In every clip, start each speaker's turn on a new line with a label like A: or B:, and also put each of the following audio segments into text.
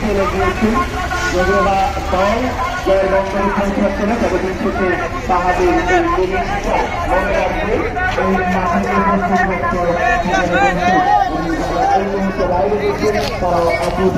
A: চলে গিয়েছি যোগেরা দল জয়ের বঙ্গের পৌঁছাচ্ছে না, তবে দিন শেষে তাহাদের মনে রাখবে এই মুহূর্তে বাইরে গেছেন তারা অদ্ভুত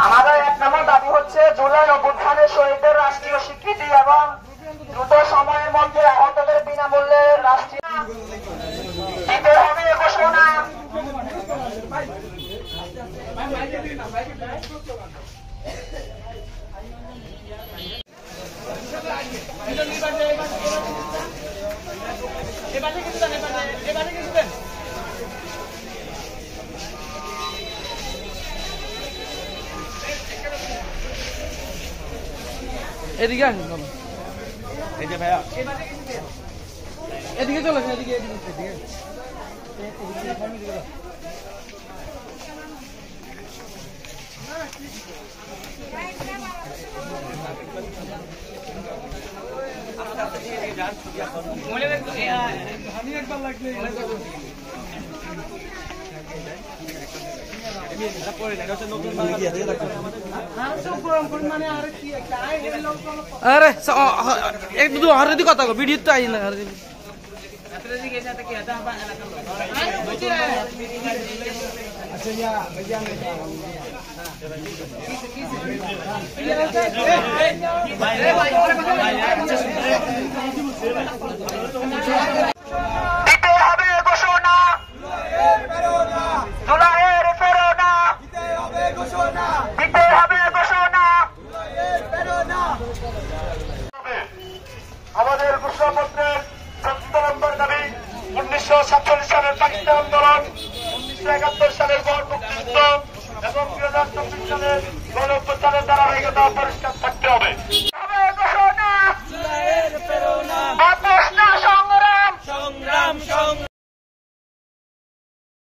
B: আমাদের ১ নম্বর দাবি হচ্ছে জুলাই অভ্যুত্থানের শহীদদের রাষ্ট্রীয় স্বীকৃতি এবং দ্রুত সময়ের মধ্যে আহতদের বিনামূল্যে রাষ্ট্রীয় দিতে হবে ঘোষণা।
C: এদিকে আসুন, চলো। এই যে ভাইয়া এদিকে চলো, এদিকে আমি একবার লাগলে আরে এক দু হরে কথা ভিডিও তো আই না
A: আমাদের ঘোষণাপত্রের ১৪ নম্বর দাবি ১৯৪৭ সালের পাকিস্তান আন্দোলন, ১৯৭১ সালের গণ মুক্তিযুদ্ধ এবং ২০২৪ সালের গণ অভ্যুত্থানের ধারাবাহিকতা পরিষ্কার থাকতে হবে।